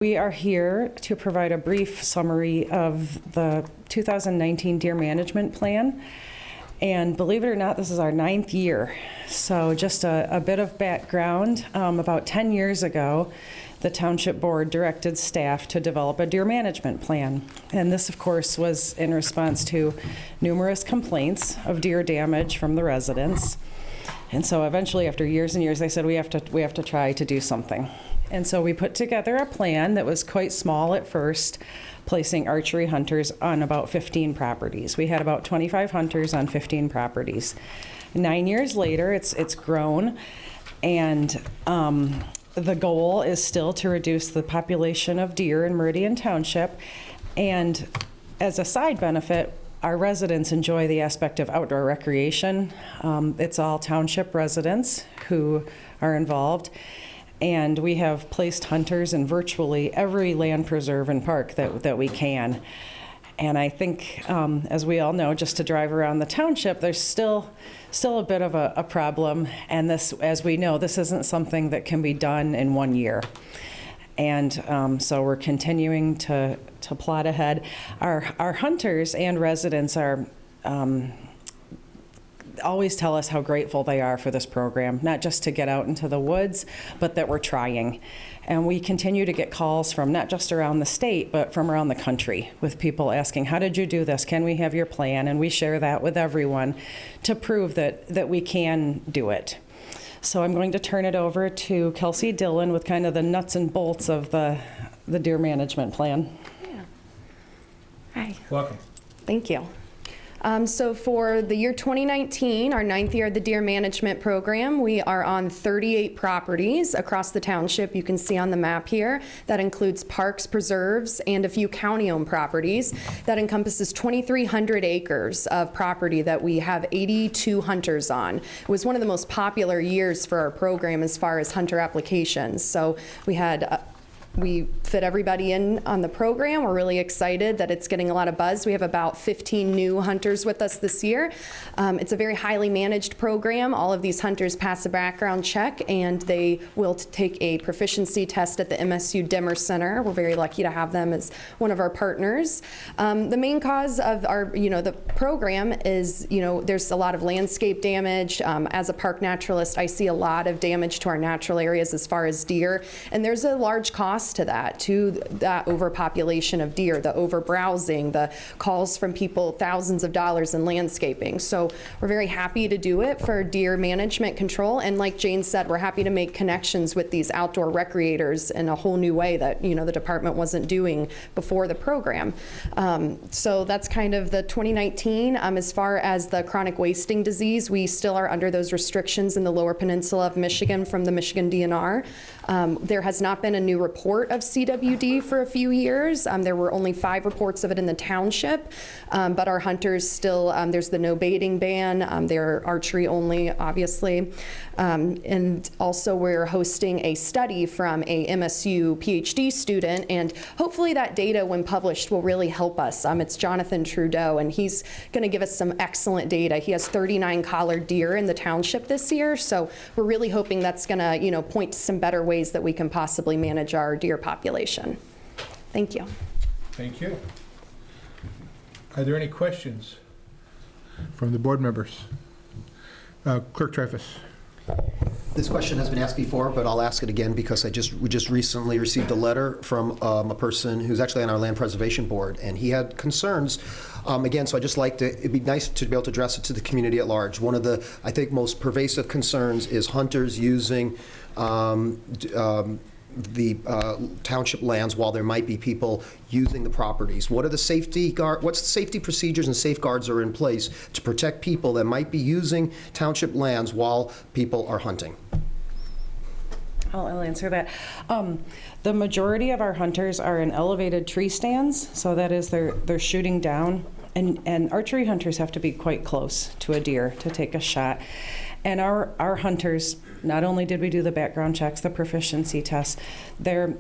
We are here to provide a brief summary of the 2019 Deer Management Plan. And believe it or not, this is our 9th year. So just a bit of background. About 10 years ago, the Township Board directed staff to develop a deer management plan. And this, of course, was in response to numerous complaints of deer damage from the residents. And so eventually, after years and years, they said we have to try to do something. And so we put together a plan that was quite small at first, placing archery hunters on about 15 properties. We had about 25 hunters on 15 properties. 9 years later, it's grown, and the goal is still to reduce the population of deer in Meridian Township. And as a side benefit, our residents enjoy the aspect of outdoor recreation. It's all township residents who are involved. And we have placed hunters in virtually every land preserve and park that we can. And I think, as we all know, just to drive around the township, there's still a bit of a problem. And this, as we know, this isn't something that can be done in 1 year. And so we're continuing to plot ahead. Our hunters and residents are always tell us how grateful they are for this program, not just to get out into the woods, but that we're trying. And we continue to get calls from not just around the state, but from around the country, with people asking, how did you do this? Can we have your plan? And we share that with everyone to prove that we can do it. So I'm going to turn it over to Kelsey Dillon with kind of the nuts and bolts of the deer management plan. Yeah. Hi. Welcome. Thank you. So for the year 2019, our 9th year of the Deer Management Program, we are on 38 properties across the township. You can see on the map here. That includes parks, preserves, and a few county-owned properties. That encompasses 2,300 acres of property that we have 82 hunters on. It was one of the most popular years for our program as far as hunter applications. So we fit everybody in on the program. We're really excited that it's getting a lot of buzz. We have about 15 new hunters with us this year. It's a very highly managed program. All of these hunters pass a background check, and they will take a proficiency test at the MSU Dimmer Center. We're very lucky to have them as one of our partners. The main cause of our, the program is, there's a lot of landscape damage. As a park naturalist, I see a lot of damage to our natural areas as far as deer, and there's a large cost to that overpopulation of deer, the overbrowsing, the calls from people, thousands of dollars in landscaping. So we're very happy to do it for deer management control. And like Jane said, we're happy to make connections with these outdoor recreators in a whole new way that, the department wasn't doing before the program. So that's kind of the 2019. As far as the chronic wasting disease, we still are under those restrictions in the lower peninsula of Michigan from the Michigan DNR. There has not been a new report of CWD for a few years. There were only 5 reports of it in the township, but our hunters still, there's the no baiting ban. They're archery only, obviously. And also we're hosting a study from a MSU PhD student, and hopefully that data, when published, will really help us. It's Jonathan Trudeau, and he's going to give us some excellent data. He has 39 collared deer in the township this year, so we're really hoping that's going to, point to some better ways that we can possibly manage our deer population. Thank you. Thank you. Are there any questions from the board members? Clerk Dreyfus. This question has been asked before, but I'll ask it again because we just recently received a letter from a person who's actually on our land preservation board, and he had concerns. Again, so I just like to, it'd be nice to be able to address it to the community at large. One of the, I think, most pervasive concerns is hunters using the township lands while there might be people using the properties. What's the safety procedures and safeguards are in place to protect people that might be using township lands while people are hunting? I'll answer that. The majority of our hunters are in elevated tree stands, so that is they're shooting down, and archery hunters have to be quite close to a deer to take a shot. And our hunters, not only did we do the background checks, the proficiency tests, they're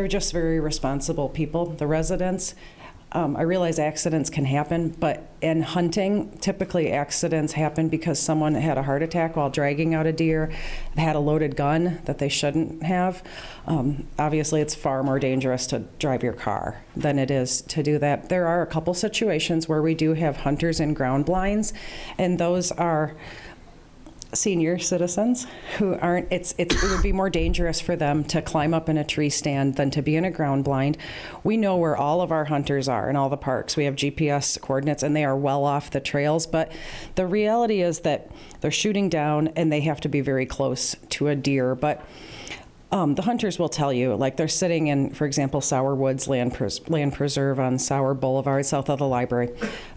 just very responsible people. The residents, I realize accidents can happen, but in hunting, typically accidents happen because someone had a heart attack while dragging out a deer, had a loaded gun that they shouldn't have. Obviously, it's far more dangerous to drive your car than it is to do that. There are a couple situations where we do have hunters in ground blinds, and those are senior citizens who aren't, it would be more dangerous for them to climb up in a tree stand than to be in a ground blind. We know where all of our hunters are in all the parks. We have GPS coordinates and they are well off the trails, but the reality is that they're shooting down and they have to be very close to a deer. But the hunters will tell you, like they're sitting in, for example, Sour Woods Land Preserve on Sour Boulevard, south of the library.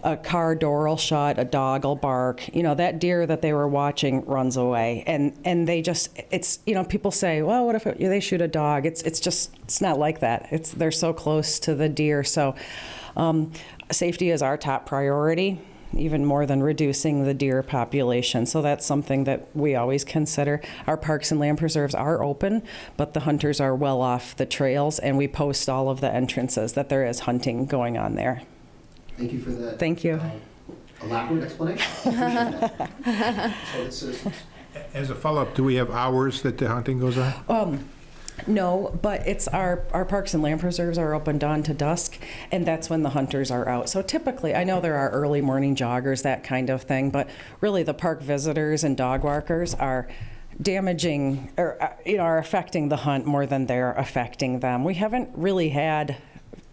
A car door will shut, a dog will bark. You know, that deer that they were watching runs away. And they just, it's, you know, people say, well, what if they shoot a dog? It's not like that. They're so close to the deer. So safety is our top priority, even more than reducing the deer population. So that's something that we always consider. Our parks and land preserves are open, but the hunters are well off the trails, and we post all of the entrances that there is hunting going on there. Thank you for that. Thank you. Elaborate explanation. Appreciate that. So this is, As a follow-up, do we have hours that the hunting goes on? No, but it's our parks and land preserves are open dawn to dusk, and that's when the hunters are out. So typically, I know there are early morning joggers, that kind of thing, but really the park visitors and dog walkers are damaging, or are affecting the hunt more than they're affecting them. We haven't really had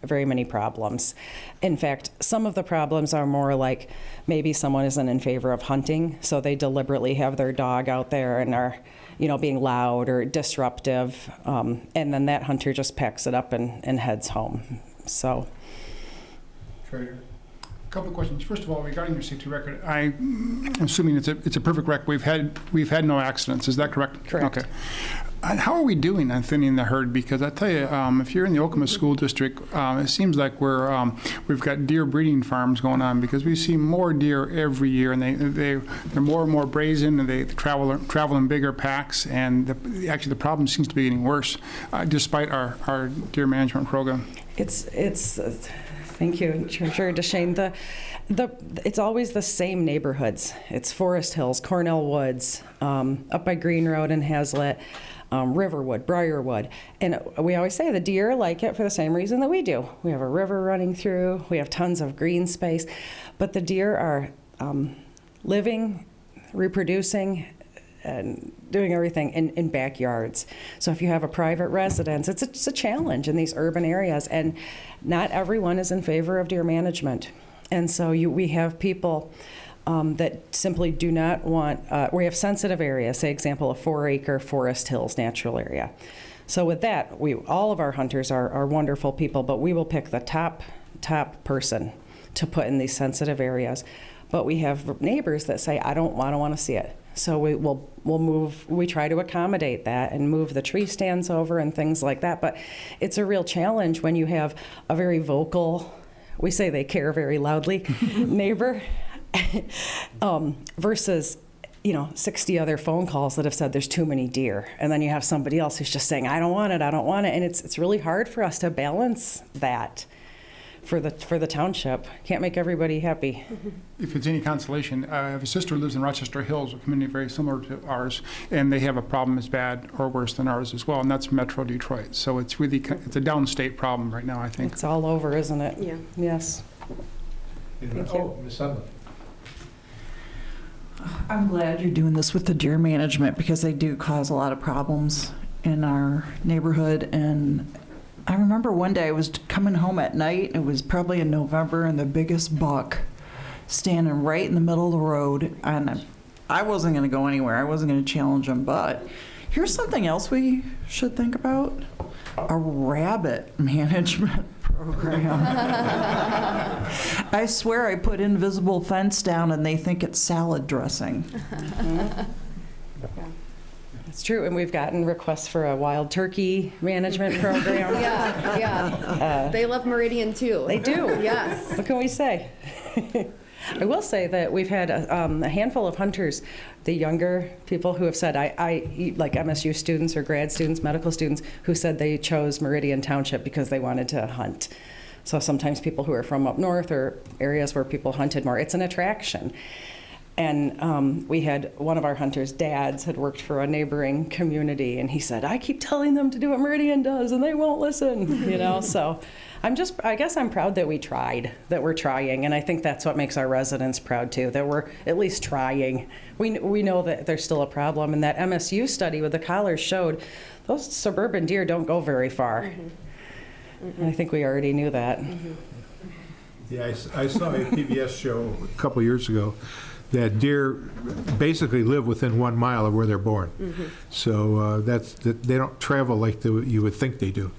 very many problems. In fact, some of the problems are more like maybe someone isn't in favor of hunting, so they deliberately have their dog out there and are being loud or disruptive, and then that hunter just packs it up and heads home. So. Trader. A couple of questions. First of all, regarding your safety record, I'm assuming it's a perfect record. We've had no accidents. Is that correct? Correct. Okay. How are we doing on thinning the herd? Because I tell you, if you're in the Okemos School District, it seems like we've got deer breeding farms going on, because we see more deer every year, and they're more and more brazen, and they travel in bigger packs, and actually the problem seems to be getting worse, despite our deer management program. Thank you, Treasurer DeShane. It's always the same neighborhoods. It's Forest Hills, Cornell Woods, up by Green Road and Hazlitt, Riverwood, Briarwood. And we always say the deer like it for the same reason that we do. We have a river running through, we have tons of green space, but the deer are living, reproducing, and doing everything in backyards. So if you have a private residence, it's a challenge in these urban areas, and not everyone is in favor of deer management. And so we have people that simply do not want, we have sensitive areas, say example, a 4-acre Forest Hills natural area. So with that, all of our hunters are wonderful people, but we will pick the top person to put in these sensitive areas. But we have neighbors that say, I don't want to see it. So we'll move, we try to accommodate that and move the tree stands over and things like that. But it's a real challenge when you have a very vocal, we say they care very loudly, neighbor, versus 60 other phone calls that have said there's too many deer. And then you have somebody else who's just saying, I don't want it. And it's really hard for us to balance that for the township. Can't make everybody happy. If it's any consolation, I have a sister who lives in Rochester Hills, a community very similar to ours, and they have a problem as bad or worse than ours as well, and that's Metro Detroit. So it's a downstate problem right now, I think. It's all over, isn't it? Yeah. Yes. Thank you. Ms. Sutton. I'm glad you're doing this with the deer management, because they do cause a lot of problems in our neighborhood. And I remember one day I was coming home at night, it was probably in November, and the biggest buck standing right in the middle of the road. And I wasn't going to go anywhere. I wasn't going to challenge him. But here's something else we should think about: a rabbit management program. I swear I put invisible fence down and they think it's salad dressing. It's true, and we've gotten requests for a wild turkey management program. Yeah. They love Meridian too. They do. Yes. What can we say? I will say that we've had a handful of hunters, the younger people who have said, I like MSU students or grad students, medical students, who said they chose Meridian Township because they wanted to hunt. So sometimes people who are from up north or areas where people hunted more, it's an attraction. And we had one of our hunters' dads had worked for a neighboring community, and he said, I keep telling them to do what Meridian does, and they won't listen, you know? So I guess I'm proud that we tried, that we're trying, and I think that's what makes our residents proud too, that we're at least trying. We know that there's still a problem, and that MSU study with the collars showed those suburban deer don't go very far. And I think we already knew that. Yeah, I saw a PBS show a couple years ago that deer basically live within 1 mile of where they're born. So they don't travel like you would think they do.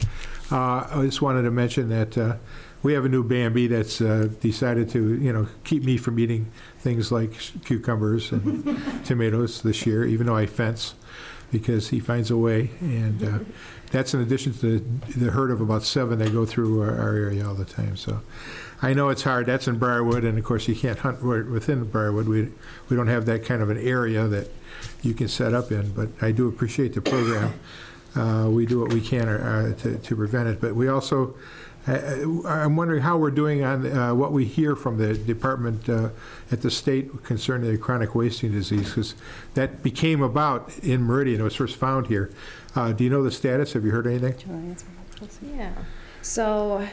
I just wanted to mention that we have a new Bambi that's decided to, keep me from eating things like cucumbers and tomatoes this year, even though I fence, because he finds a way. And that's in addition to the herd of about 7 that go through our area all the time. So I know it's hard. That's in Briarwood, and of course you can't hunt within Briarwood. We don't have that kind of an area that you can set up in, but I do appreciate the program. We do what we can to prevent it, but we also, I'm wondering how we're doing on what we hear from the department at the state concerning the chronic wasting disease, because that became about in Meridian. It was first found here. Do you know the status? Have you heard anything? Do you want to answer that, Kelsey? Yeah. So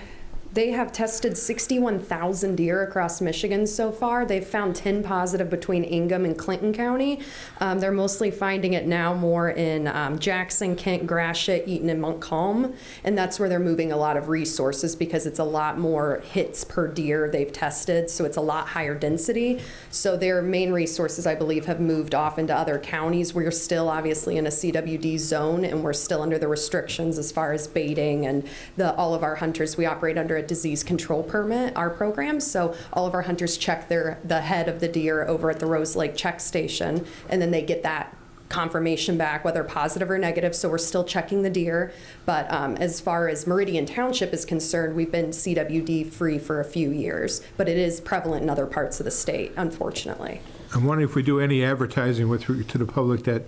they have tested 61,000 deer across Michigan so far. They've found 10 positive between Ingham and Clinton County. They're mostly finding it now more in Jackson, Kent, Gratiot, Eaton, and Montcalm. And that's where they're moving a lot of resources because it's a lot more hits per deer they've tested. So it's a lot higher density. So their main resources, I believe, have moved off into other counties. We're still obviously in a CWD zone, and we're still under the restrictions as far as baiting and all of our hunters. We operate under a disease control permit, our program, so all of our hunters check the head of the deer over at the Rose Lake check station, and then they get that confirmation back, whether positive or negative, so we're still checking the deer. But as far as Meridian Township is concerned, we've been CWD free for a few years, but it is prevalent in other parts of the state, unfortunately. I'm wondering if we do any advertising to the public that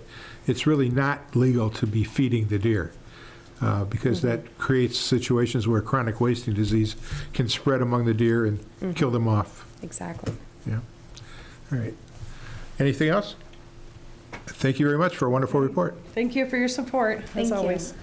it's really not legal to be feeding the deer. Because that creates situations where chronic wasting disease can spread among the deer and kill them off. Exactly. Yeah. All right. Anything else? Thank you very much for a wonderful report. Thank you for your support, Thank as you. always.